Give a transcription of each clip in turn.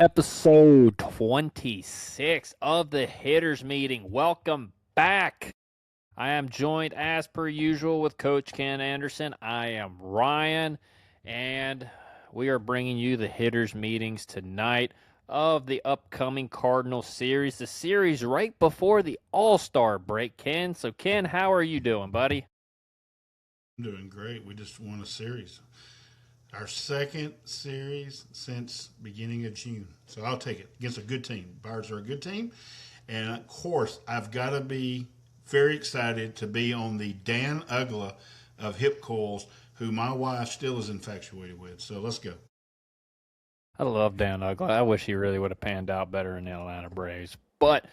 Episode 26 of the Hitters Meeting. Welcome back. I am joined as per usual with Coach Ken Anderson. I am Ryan, and we are bringing you the Hitters Meetings tonight of the upcoming Cardinals series, the series right before the All-Star break, Ken. So, Ken, how are you doing, buddy? I'm doing great. We just won a series, our second series since beginning of June. So I'll take it against a good team. Birds are a good team, and of course I've got to be very excited to be on the Dan Ugla of hip coils, who my wife still is infatuated with. So let's go. I love Dan Ugly. I wish he really would have panned out better in the Atlanta Braves. But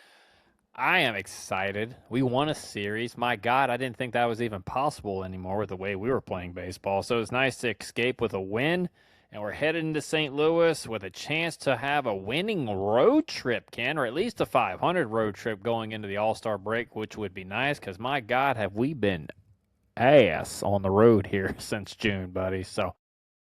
I am excited. We won a series. My God, I didn't think that was even possible anymore with the way we were playing baseball. So it's nice to escape with a win. And we're headed into St. Louis with a chance to have a winning road trip, Ken, or at least a 500 road trip going into the All-Star break, which would be nice because, my God, have we been ass on the road here since June, buddy. So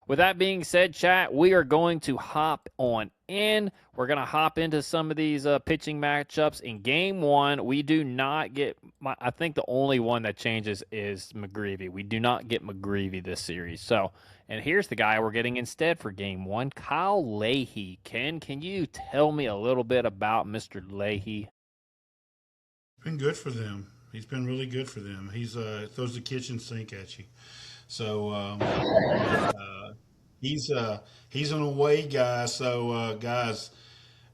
with that being said, chat, we are going to hop on in. We're going to hop into some of these pitching matchups. In game one, we do not get, I think the only one that changes is McGreevy. We do not get McGreevy this series. So, and here's the guy we're getting instead for game one, Kyle Leahy. Ken, can you tell me a little bit about Mr. Leahy? Been good for them. He's been really good for them. He's throws the kitchen sink at you. So he's he's an away guy. So guys,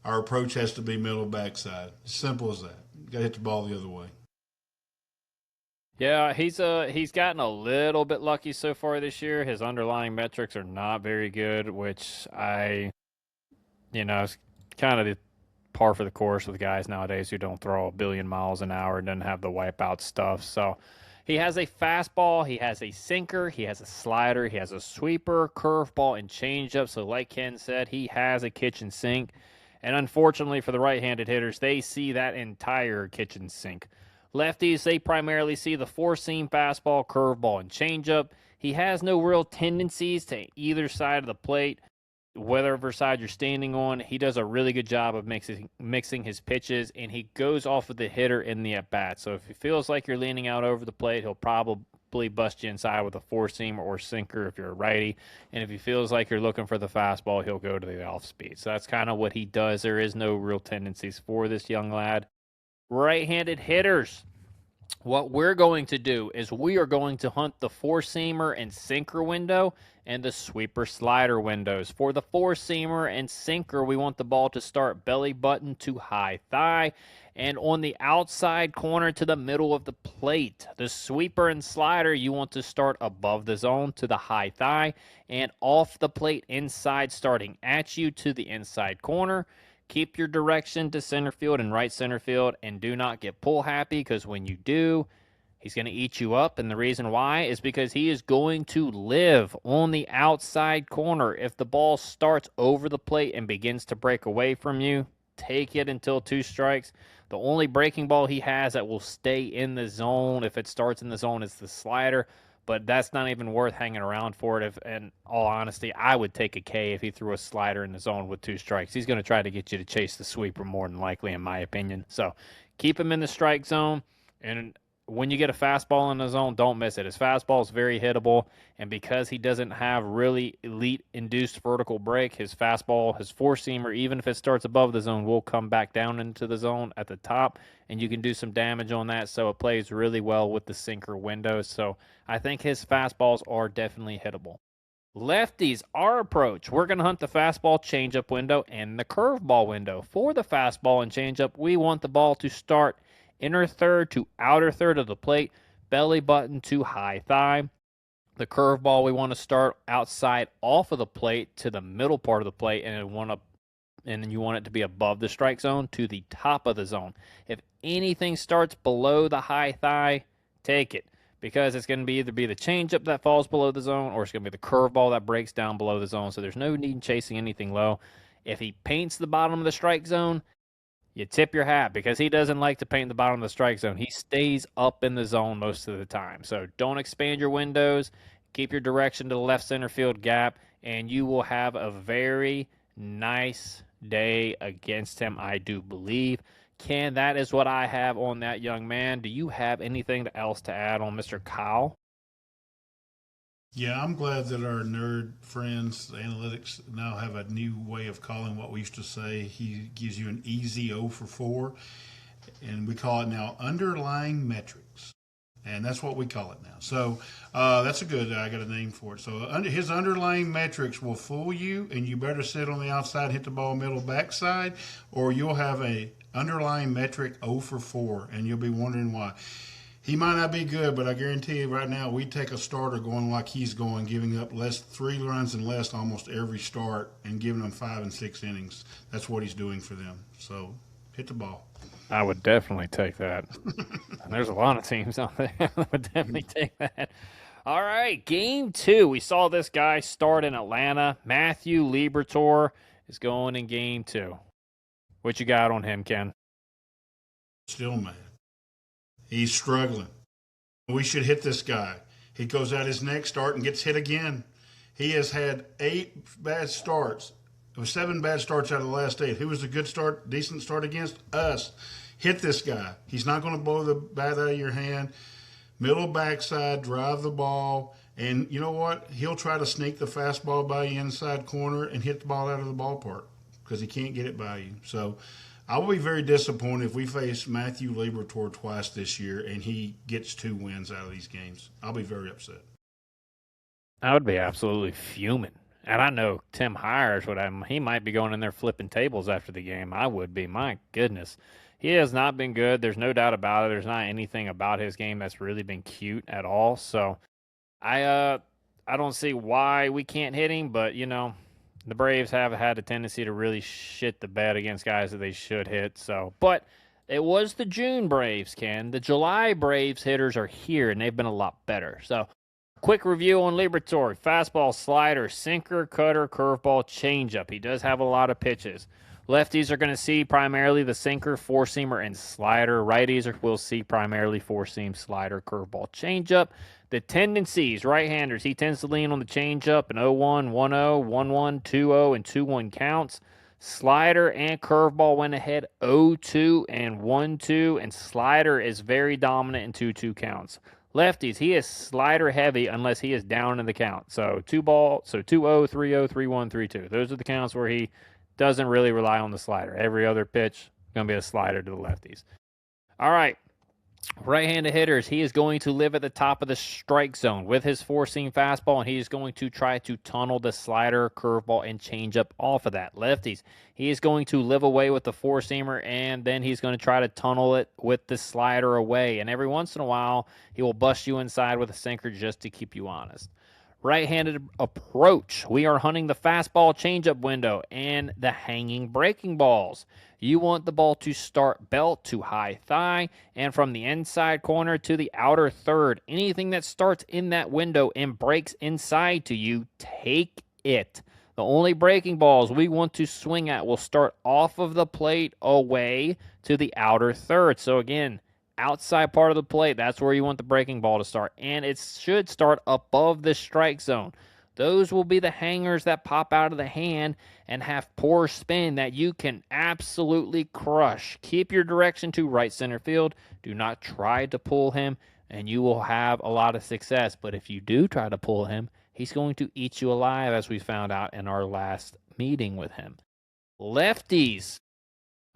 our approach has to be middle backside. Simple as that. Got to hit the ball the other way. Yeah, he's gotten a little bit lucky so far this year. His underlying metrics are not very good, which it's kind of the par for the course with guys nowadays who don't throw a billion miles an hour and doesn't have the wipeout stuff. So he has a fastball, he has a sinker, he has a slider, he has a sweeper, curveball, and changeup. So like Ken said, he has a kitchen sink. And unfortunately for the right-handed hitters, they see that entire kitchen sink. Lefties, they primarily see the four-seam fastball, curveball, and changeup. He has no real tendencies to either side of the plate, whatever side you're standing on. He does a really good job of mixing his pitches, and he goes off of the hitter in the at bat. So if he feels like you're leaning out over the plate, he'll probably bust you inside with a four seam or sinker if you're a righty. And if he feels like you're looking for the fastball, he'll go to the off speed. So that's kind of what he does. There is no real tendencies for this young lad. Right-handed hitters, what we're going to do is we are going to hunt the four-seamer and sinker window and the sweeper slider windows. For the four-seamer and sinker, we want the ball to start belly button to high thigh and on the outside corner to the middle of the plate. The sweeper and slider, you want to start above the zone to the high thigh and off the plate inside, starting at you to the inside corner. Keep your direction to center field and right center field, and do not get pull happy, because when you do, he's going to eat you up. And the reason why is because he is going to live on the outside corner. If the ball starts over the plate and begins to break away from you, take it until two strikes. The only breaking ball he has that will stay in the zone, if it starts in the zone, is the slider. But that's not even worth hanging around for it. If, in all honesty, I would take a K if he threw a slider in the zone with two strikes. He's going to try to get you to chase the sweeper more than likely, in my opinion. So keep him in the strike zone. And when you get a fastball in the zone, don't miss it. His fastball is very hittable, and because he doesn't have really elite induced vertical break, his fastball, his four-seamer, even if it starts above the zone, will come back down into the zone at the top, and you can do some damage on that. So it plays really well with the sinker window. So I think his fastballs are definitely hittable. Lefties, our approach, we're going to hunt the fastball changeup window and the curveball window. For the fastball and changeup, we want the ball to start inner third to outer third of the plate, belly button to high thigh. The curveball, we want to start outside off of the plate to the middle part of the plate, and you want it to be above the strike zone to the top of the zone. If anything starts below the high thigh, take it, because it's going to either be the changeup that falls below the zone, or it's going to be the curveball that breaks down below the zone. So there's no need in chasing anything low. If he paints the bottom of the strike zone, you tip your hat, because he doesn't like to paint the bottom of the strike zone. He stays up in the zone most of the time. So don't expand your windows. Keep your direction to the left center field gap, and you will have a very nice day against him, I do believe. Ken, that is what I have on that young man. Do you have anything else to add on Mr. Kyle? Yeah, I'm glad that our nerd friends, the analytics, now have a new way of calling what we used to say. He gives you an easy 0 for 4, and we call it now underlying metrics. And that's what we call it now. So that's a good, I got a name for it. So his underlying metrics will fool you, and you better sit on the outside, hit the ball middle backside, or you'll have a underlying metric 0 for 4, and you'll be wondering why. He might not be good, but I guarantee you right now, we take a starter going like he's going, giving up 3 runs and less almost every start, and giving them 5 and 6 innings. That's what he's doing for them. So hit the ball. I would definitely take that. And there's a lot of teams out there that would definitely take that. All right, game 2. We saw this guy start in Atlanta. Matthew Liberatore is going in game 2. What you got on him, Ken? Still mad. He's struggling. We should hit this guy. He goes out his next start and gets hit again. He has had 8 bad starts. It was 7 bad starts out of the last 8. Who was a good start, decent start against? Us. Hit this guy. He's not going to blow the bat out of your hand. Middle backside, drive the ball. And you know what? He'll try to sneak the fastball by you inside corner and hit the ball out of the ballpark because he can't get it by you. So I will be very disappointed if we face Matthew Liberatore twice this year and he gets 2 wins out of these games. I'll be very upset. I would be absolutely fuming. And I know Tim Hires would have, he might be going in there flipping tables after the game. I would be. My goodness. He has not been good. There's no doubt about it. There's not anything about his game that's really been cute at all. So I don't see why we can't hit him, but the Braves have had a tendency to really shit the bed against guys that they should hit. So, but it was the June Braves, Ken. The July Braves hitters are here, and they've been a lot better. So, quick review on Liberatore. Fastball, slider, sinker, cutter, curveball, changeup. He does have a lot of pitches. Lefties are going to see primarily the sinker, four-seamer, and slider. Righties will see primarily four-seam, slider, curveball, changeup. The tendencies, right-handers, he tends to lean on the changeup in 0-1, 1-0, 1-1, 2-0, and 2-1 counts. Slider and curveball went ahead 0-2 and 1-2, and slider is very dominant in 2-2 counts. Lefties, he is slider heavy unless he is down in the count. So 2-0, 3-0, 3-1, 3-2. Those are the counts where he doesn't really rely on the slider. Every other pitch going to be a slider to the lefties. All right. Right-handed hitters, he is going to live at the top of the strike zone with his four-seam fastball, and he is going to try to tunnel the slider, curveball, and changeup off of that. Lefties, he is going to live away with the four-seamer, and then he's going to try to tunnel it with the slider away. And every once in a while, he will bust you inside with a sinker just to keep you honest. Right-handed approach, we are hunting the fastball changeup window and the hanging breaking balls. You want the ball to start belt to high thigh and from the inside corner to the outer third. Anything that starts in that window and breaks inside to you, take it. The only breaking balls we want to swing at will start off of the plate away to the outer third. So again, outside part of the plate, that's where you want the breaking ball to start. And it should start above the strike zone. Those will be the hangers that pop out of the hand and have poor spin that you can absolutely crush. Keep your direction to right center field. Do not try to pull him, and you will have a lot of success. But if you do try to pull him, he's going to eat you alive, as we found out in our last meeting with him. Lefties,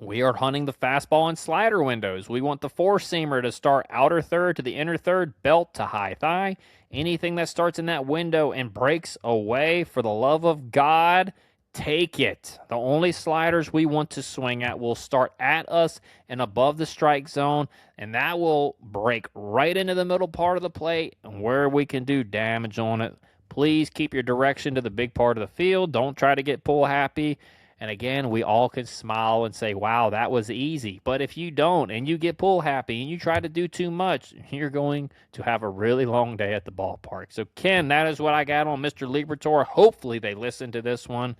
we are hunting the fastball and slider windows. We want the four-seamer to start outer third to the inner third, belt to high thigh. Anything that starts in that window and breaks away, for the love of God, take it. The only sliders we want to swing at will start at us and above the strike zone, and that will break right into the middle part of the plate and where we can do damage on it. Please keep your direction to the big part of the field. Don't try to get pull happy. And again, we all can smile and say, wow, that was easy. But if you don't and you get pull happy and you try to do too much, you're going to have a really long day at the ballpark. So, Ken, that is what I got on Mr. Liberatore. Hopefully they listen to this one.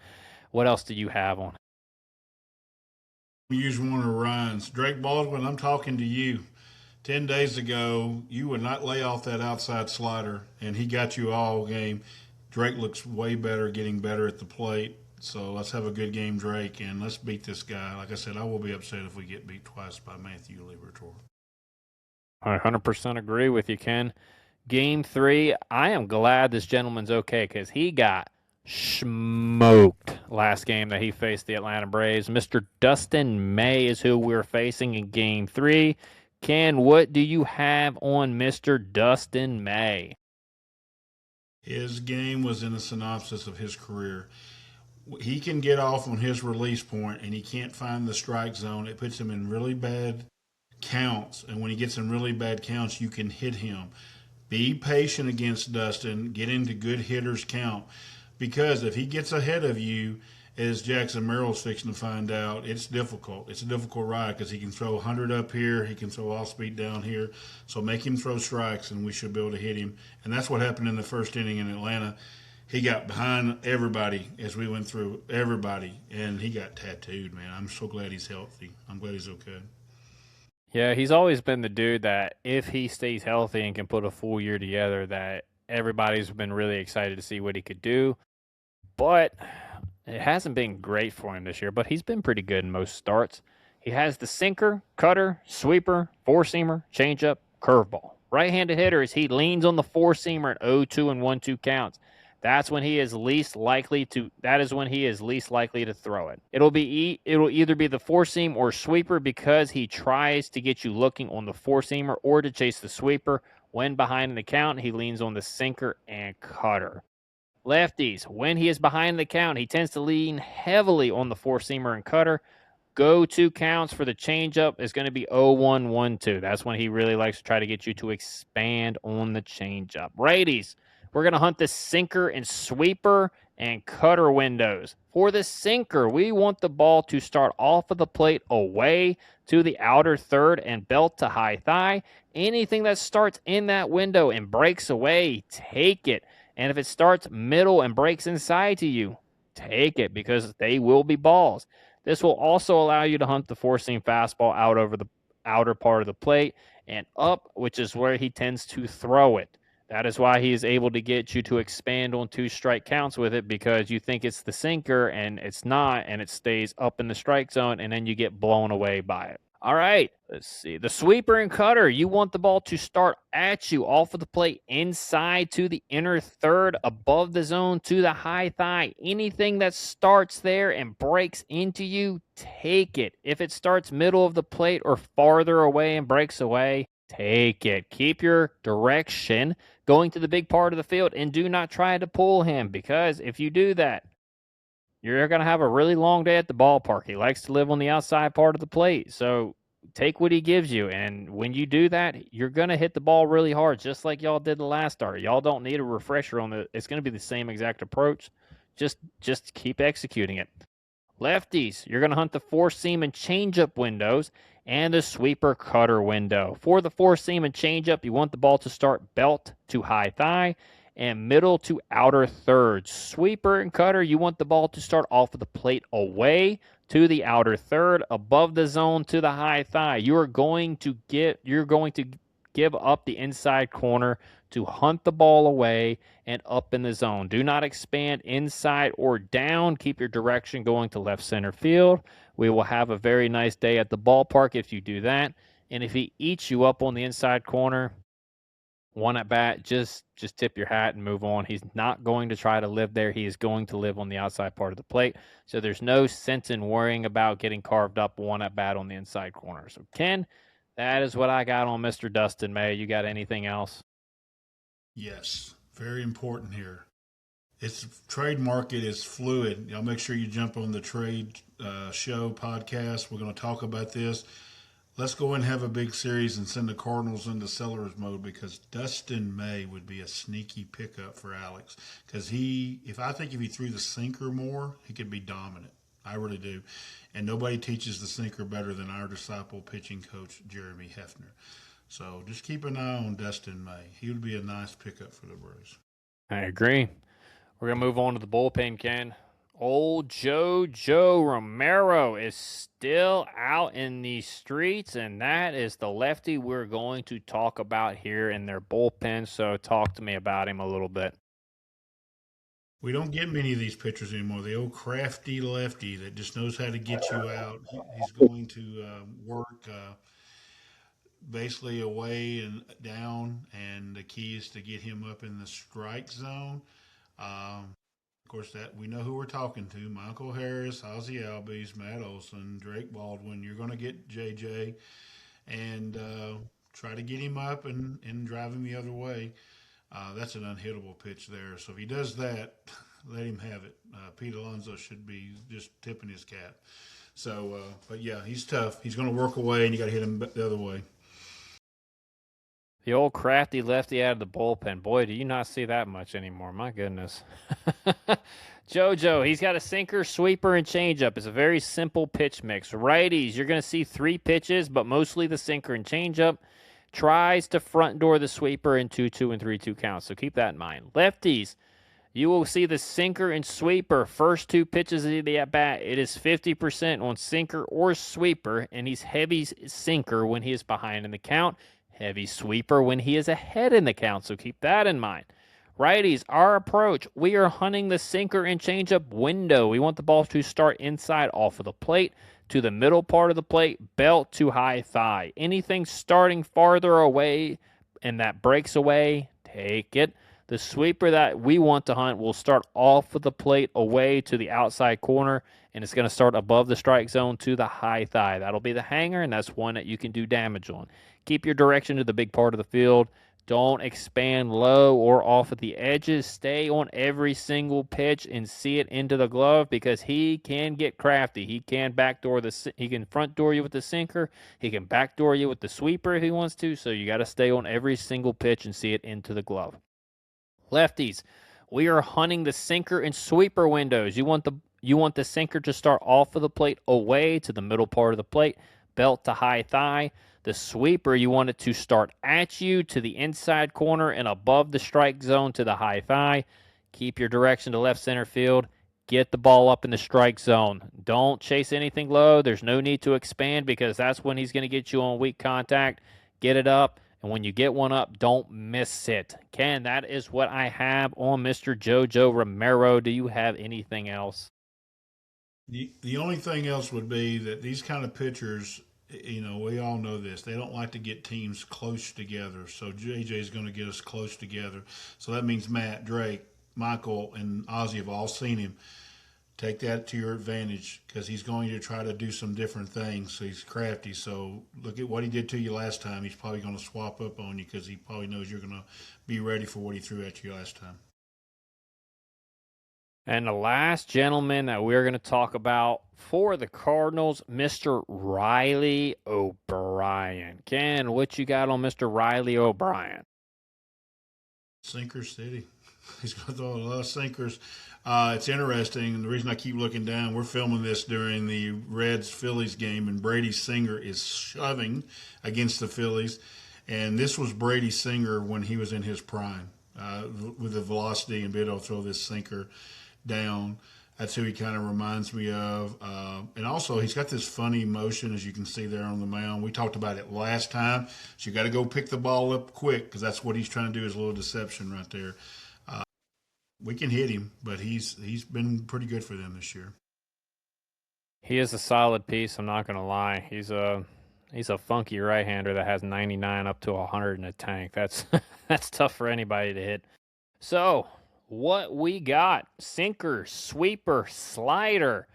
What else do you have on? Use one of Ryan's. Drake Baldwin, I'm talking to you. 10 days ago, you would not lay off that outside slider, and he got you all game. Drake looks way better, getting better at the plate. So let's have a good game, Drake, and let's beat this guy. Like I said, I will be upset if we get beat twice by Matthew Liberatore. I 100% agree with you, Ken. Game 3, I am glad this gentleman's okay because he got smoked last game that he faced the Atlanta Braves. Mr. Dustin May is who we're facing in Game 3. Ken, what do you have on Mr. Dustin May? His game was in a synopsis of his career. He can get off on his release point and he can't find the strike zone. It puts him in really bad counts. And when he gets in really bad counts, you can hit him. Be patient against Dustin. Get into good hitters count. Because if he gets ahead of you, as Jackson Merrill's fixing to find out, it's difficult. It's a difficult ride because he can throw 100 up here. He can throw off speed down here. So make him throw strikes and we should be able to hit him. And that's what happened in the first inning in Atlanta. He got behind everybody as we went through everybody, and he got tattooed, man. I'm so glad he's healthy. I'm glad he's okay. Yeah, he's always been the dude that if he stays healthy and can put a full year together, that everybody's been really excited to see what he could do. But it hasn't been great for him this year, but he's been pretty good in most starts. He has the sinker, cutter, sweeper, four-seamer, changeup, curveball. Right-handed hitter is he leans on the four-seamer at 0-2 and 1-2 counts. That is when he is least likely to throw it. It'll either be the four seam or sweeper because he tries to get you looking on the four seamer or to chase the sweeper. When behind in the count, he leans on the sinker and cutter. Lefties, when he is behind the count, he tends to lean heavily on the four seamer and cutter. Go-to counts for the changeup is going to be 0-1, 1-2. That's when he really likes to try to get you to expand on the changeup. Righties, we're going to hunt the sinker and sweeper and cutter windows. For the sinker, we want the ball to start off of the plate away to the outer third and belt to high thigh. Anything that starts in that window and breaks away, take it. And if it starts middle and breaks inside to you, take it because they will be balls. This will also allow you to hunt the four-seam fastball out over the outer part of the plate and up, which is where he tends to throw it. That is why he is able to get you to expand on two strike counts with it because you think it's the sinker and it's not, and it stays up in the strike zone, and then you get blown away by it. All right, let's see. The sweeper and cutter, you want the ball to start at you off of the plate inside to the inner third, above the zone to the high thigh. Anything that starts there and breaks into you, take it. If it starts middle of the plate or farther away and breaks away, take it. Keep your direction going to the big part of the field and do not try to pull him because if you do that, you're going to have a really long day at the ballpark. He likes to live on the outside part of the plate. So take what he gives you. And when you do that, you're going to hit the ball really hard, just like y'all did the last start. Y'all don't need a refresher on the. It's going to be the same exact approach. Just keep executing it. Lefties, you're going to hunt the four-seam and changeup windows and the sweeper cutter window. For the four-seam and changeup, you want the ball to start belt to high thigh and middle to outer third. Sweeper and cutter, you want the ball to start off of the plate away to the outer third, above the zone to the high thigh. You're going to give up the inside corner to hunt the ball away and up in the zone. Do not expand inside or down. Keep your direction going to left center field. We will have a very nice day at the ballpark if you do that. And if he eats you up on the inside corner, one at bat, just tip your hat and move on. He's not going to try to live there. He is going to live on the outside part of the plate. So there's no sense in worrying about getting carved up one at bat on the inside corner. So Ken, that is what I got on Mr. Dustin May. You got anything else? Yes, very important here. Its trade market is fluid. Y'all make sure you jump on the trade show podcast. We're going to talk about this. Let's go and have a big series and send the Cardinals into seller's mode because Dustin May would be a sneaky pickup for Alex. Because I think if he threw the sinker more, he could be dominant. I really do. And nobody teaches the sinker better than our disciple pitching coach, Jeremy Hefner. So just keep an eye on Dustin May. He would be a nice pickup for the Braves. I agree. We're going to move on to the bullpen, Ken. Old Joe Romero is still out in the streets, and that is the lefty we're going to talk about here in their bullpen. So talk to me about him a little bit. We don't get many of these pitchers anymore. The old crafty lefty that just knows how to get you out. He's going to work basically away and down, and the key is to get him up in the strike zone. Of course, that we know who we're talking to: Michael Harris, Ozzie Albies, Matt Olson, Drake Baldwin. You're going to get JJ and try to get him up and drive him the other way. That's an unhittable pitch there. So if he does that, let him have it. Pete Alonso should be just tipping his cap. So, but yeah, he's tough. He's going to work away, and you got to hit him the other way. The old crafty lefty out of the bullpen. Boy, do you not see that much anymore. My goodness. JoJo, he's got a sinker, sweeper, and changeup. It's a very simple pitch mix. Righties, you're going to see 3 pitches, but mostly the sinker and changeup. Tries to front door the sweeper in 2-2 and 3-2 counts, so keep that in mind. Lefties, you will see the sinker and sweeper. First 2 pitches of the at-bat, it is 50% on sinker or sweeper, and he's heavy sinker when he is behind in the count. Heavy sweeper when he is ahead in the count, so keep that in mind. Righties, our approach, we are hunting the sinker and changeup window. We want the ball to start inside off of the plate to the middle part of the plate, belt to high thigh. Anything starting farther away and that breaks away, take it. The sweeper that we want to hunt will start off of the plate away to the outside corner, and it's going to start above the strike zone to the high thigh. That'll be the hanger, and that's one that you can do damage on. Keep your direction to the big part of the field. Don't expand low or off at the edges. Stay on every single pitch and see it into the glove because he can get crafty. He can he can front door you with the sinker. He can backdoor you with the sweeper if he wants to. So you got to stay on every single pitch and see it into the glove. Lefties, we are hunting the sinker and sweeper windows. You want the sinker to start off of the plate away to the middle part of the plate, belt to high thigh. The sweeper, you want it to start at you to the inside corner and above the strike zone to the high thigh. Keep your direction to left center field. Get the ball up in the strike zone. Don't chase anything low. There's no need to expand because that's when he's going to get you on weak contact. Get it up, and when you get one up, don't miss it. Ken, that is what I have on Mr. JoJo Romero. Do you have anything else? The only thing else would be that these kind of pitchers, we all know this. They don't like to get teams close together. So JJ is going to get us close together. So that means Matt, Drake, Michael, and Ozzy have all seen him. Take that to your advantage because he's going to try to do some different things. So he's crafty. So look at what he did to you last time. He's probably going to swap up on you because he probably knows you're going to be ready for what he threw at you last time. And the last gentleman that we're going to talk about for the Cardinals, Mr. Riley O'Brien. Ken, what you got on Mr. Riley O'Brien? Sinker City. He's going to throw a lot of sinkers. It's interesting. And the reason I keep looking down, we're filming this during the Reds-Phillies game, and Brady Singer is shoving against the Phillies. And this was Brady Singer when he was in his prime with the velocity and being able to throw this sinker down. That's who he kind of reminds me of. And also, he's got this funny motion, as you can see there on the mound. We talked about it last time. So you got to go pick the ball up quick because that's what he's trying to do, is a little deception right there. We can hit him, but he's been pretty good for them this year. He is a solid piece. I'm not going to lie. He's a funky right-hander that has 99 up to 100 in a tank. That's tough for anybody to hit. So what we got: sinker, sweeper, slider,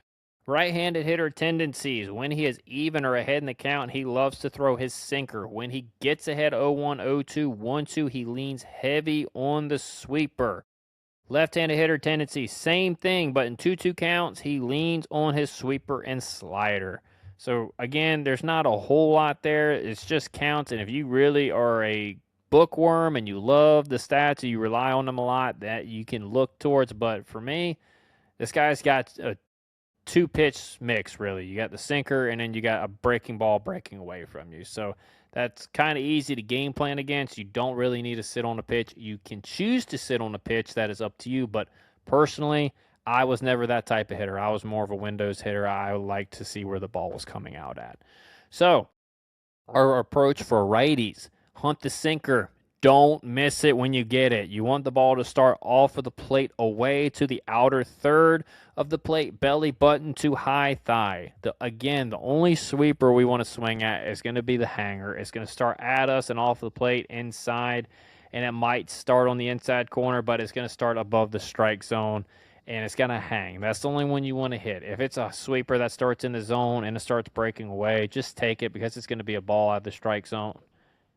right-handed hitter tendencies. When he is even or ahead in the count, he loves to throw his sinker. When he gets ahead 0-1, 0-2, 1-2, he leans heavy on the sweeper. Left-handed hitter tendency, same thing, but in 2-2 counts, he leans on his sweeper and slider. So, again, there's not a whole lot there. It's just counts, and if you really are a bookworm and you love the stats and you rely on them a lot, that you can look towards. But for me, this guy's got a 2-pitch mix, really. You got the sinker, and then you got a breaking ball breaking away from you. So that's kind of easy to game plan against. You don't really need to sit on a pitch. You can choose to sit on a pitch. That is up to you. But personally, I was never that type of hitter. I was more of a windows hitter. I like to see where the ball was coming out at. So our approach for righties: hunt the sinker, Don't miss it when you get it. You want the ball to start off of the plate away to the outer third of the plate, belly button to high thigh. Again, the only sweeper we want to swing at is going to be the hanger. It's going to start at us and off the plate inside, and it might start on the inside corner, but it's going to start above the strike zone, and it's going to hang. That's the only one you want to hit. If it's a sweeper that starts in the zone and it starts breaking away, just take it because it's going to be a ball out of the strike zone.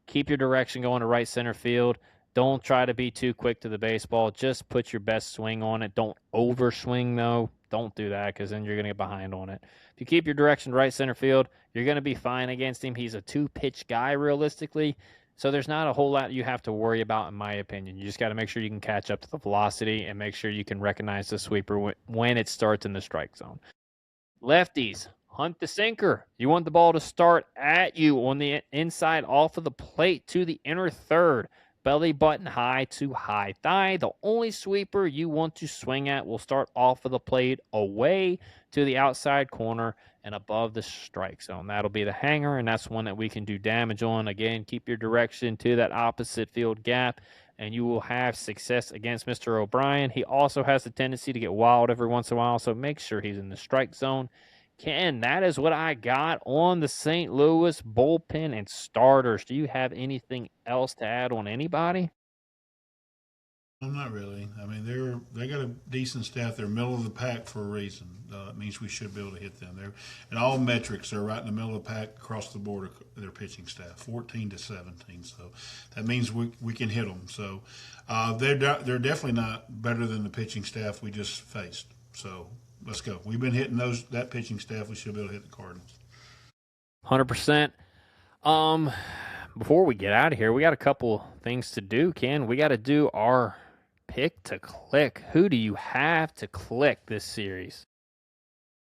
Keep your direction going to right center field. Don't try to be too quick to the baseball. Just put your best swing on it. Don't overswing, though. Don't do that because then you're going to get behind on it. If you keep your direction to right center field, you're going to be fine against him. He's a two-pitch guy, realistically. So there's not a whole lot you have to worry about, in my opinion. You just got to make sure you can catch up to the velocity and make sure you can recognize the sweeper when it starts in the strike zone. Lefties, hunt the sinker. You want the ball to start at you on the inside off of the plate to the inner third. Belly button high to high thigh. The only sweeper you want to swing at will start off of the plate away to the outside corner and above the strike zone. That'll be the hanger, and that's one that we can do damage on. Again, keep your direction to that opposite field gap, and you will have success against Mr. O'Brien. He also has the tendency to get wild every once in a while, so make sure he's in the strike zone. Ken, that is what I got on the St. Louis bullpen and starters. Do you have anything else to add on anybody? I'm not really. I mean, they got a decent staff. They're middle of the pack for a reason. It means we should be able to hit them. They're in all metrics. They're right in the middle of the pack across the board. Their pitching staff, 14 to 17. So that means we can hit them. So they're definitely not better than the pitching staff we just faced. So let's go. We've been hitting that pitching staff. We should be able to hit the Cardinals. 100%. Before we get out of here, we got a couple things to do, Ken. We got to do our pick to click. Who do you have to click this series?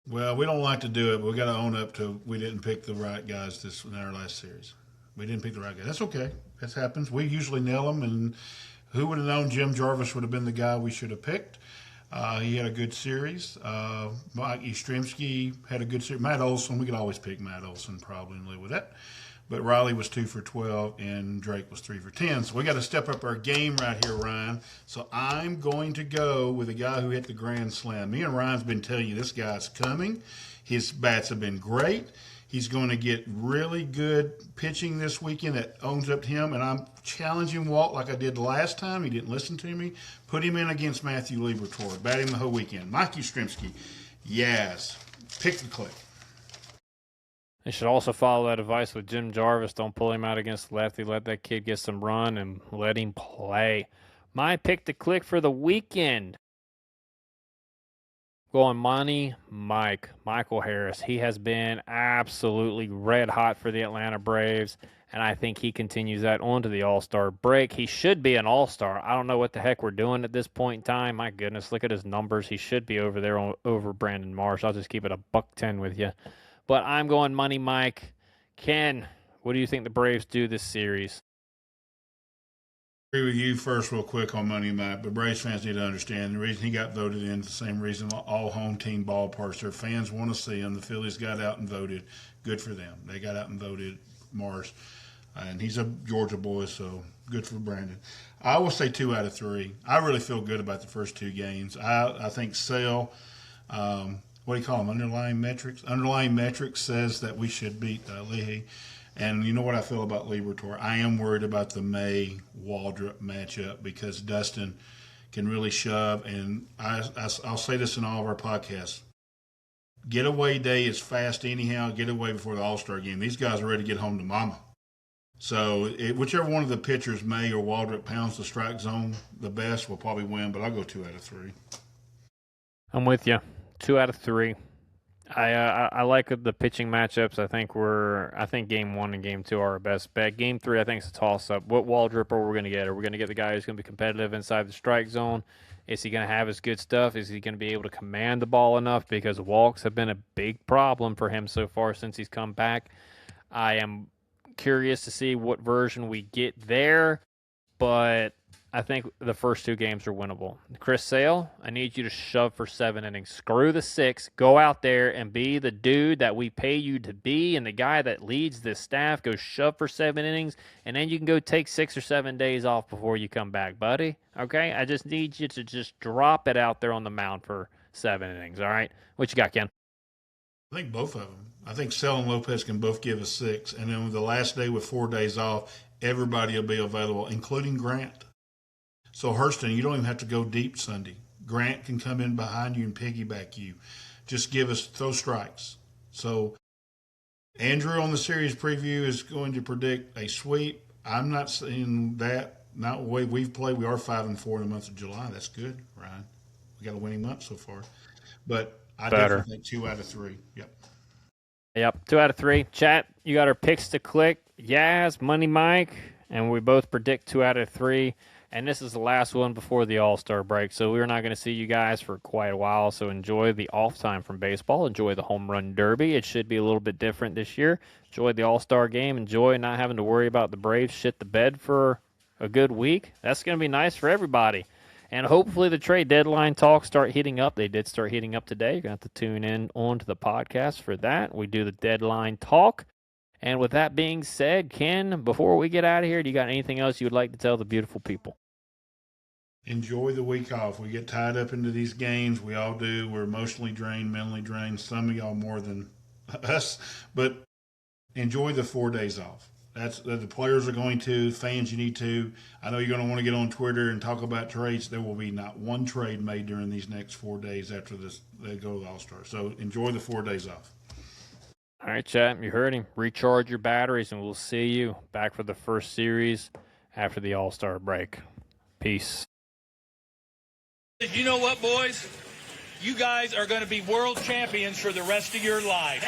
Well, we don't like to do it, but we got to own up to we didn't pick the right guys in our last series. We didn't pick the right guy. That's okay. That happens. We usually nail them, and who would have known Jim Jarvis would have been the guy we should have picked? He had a good series. Mike Yastrzemski had a good series. Matt Olson, we could always pick Matt Olson probably and live with that. But Riley was 2 for 12 and Drake was 3 for 10. So we got to step up our game right here, Ryan. So I'm going to go with a guy who hit the grand slam. Me and Ryan's been telling you this guy's coming. His bats have been great. He's going to get really good pitching this weekend that owns up to him. And I'm challenging Walt like I did last time. He didn't listen to me. Put him in against Matthew Liberatore. Bat him the whole weekend. Mike Yastrzemski. Yes. Pick the click. They should also follow that advice with Jim Jarvis. Don't pull him out against the lefty. Let that kid get some run and let him play. My pick to click for the weekend. Going Money Mike, Michael Harris. He has been absolutely red hot for the Atlanta Braves, and I think he continues that on to the All-Star break. He should be an All-Star. I don't know what the heck we're doing at this point in time. My goodness, look at his numbers. He should be over there over Brandon Marsh. I'll just keep it $110 with you. But I'm going Money Mike. Ken, what do you think the Braves do this series? I agree with you first real quick on Money Mike, but Braves fans need to understand the reason he got voted in is the same reason all home team ballparks. Their fans want to see him. The Phillies got out and voted. Good for them. They got out and voted Marsh, and he's a Georgia boy, so good for Brandon. I will say 2 out of 3. I really feel good about the first 2 games. I think Sale, what do you call them, underlying metrics? Underlying metrics says that we should beat Leahy. And you know what I feel about Liberatore? I am worried about the May-Waldrop matchup because Dustin can really shove. And I'll say this in all of our podcasts. Getaway day is fast anyhow. Get away before the All-Star game. These guys are ready to get home to mama. So whichever one of the pitchers, May or Waldrop, pounds the strike zone the best will probably win, but I'll go 2 out of 3. I'm with you. 2 out of 3. I like the pitching matchups. I think game 1 and game 2 are our best bet. Game 3, I think it's a toss-up. What Waldrop are we going to get? Are we going to get the guy who's going to be competitive inside the strike zone? Is he going to have his good stuff? Is he going to be able to command the ball enough? Because walks have been a big problem for him so far since he's come back. I am curious to see what version we get there, but I think the first 2 games are winnable. Chris Sale, I need you to shove for 7 innings. Screw the 6. Go out there and be the dude that we pay you to be and the guy that leads this staff. Go shove for 7 innings, and then you can go take 6 or 7 days off before you come back, buddy. Okay? I just need you to just drop it out there on the mound for 7 innings, all right? What you got, Ken? I think both of them. I think Sell and Lopez can both give us 6. And then with the last day with 4 days off, everybody will be available, including Grant. So, Hurston, you don't even have to go deep Sunday. Grant can come in behind you and piggyback you. Just throw strikes. So, Andrew on the series preview is going to predict a sweep. I'm not seeing that. Not the way we've played. We are 5-4 in the month of July. That's good, Ryan. We got a winning month so far. But I definitely think 2 out of 3. Yep. Yep, 2 out of 3. Chat, you got our picks to click. Yaz, Money Mike, and we both predict 2 out of 3. And this is the last one before the All-Star break, so we're not going to see you guys for quite a while. So enjoy the off time from baseball. Enjoy the home run derby. It should be a little bit different this year. Enjoy the All-Star game. Enjoy not having to worry about the Braves shit the bed for a good week. That's going to be nice for everybody. And hopefully the trade deadline talks start heating up. They did start heating up today. You're going to have to tune in onto the podcast for that. We do the deadline talk. And with that being said, Ken, before we get out of here, do you got anything else you would like to tell the beautiful people? Enjoy the week off. We get tied up into these games. We all do. We're emotionally drained, mentally drained. Some of y'all more than us. But enjoy the 4 days off. That's the players are going to. Fans, you need to. I know you're going to want to get on Twitter and talk about trades. There will be not one trade made during these next 4 days after they go to the All-Star. So enjoy the 4 days off. All right, chat. You heard him. Recharge your batteries, and we'll see you back for the first series after the All-Star break. Peace. You know what, boys? You guys are going to be world champions for the rest of your life.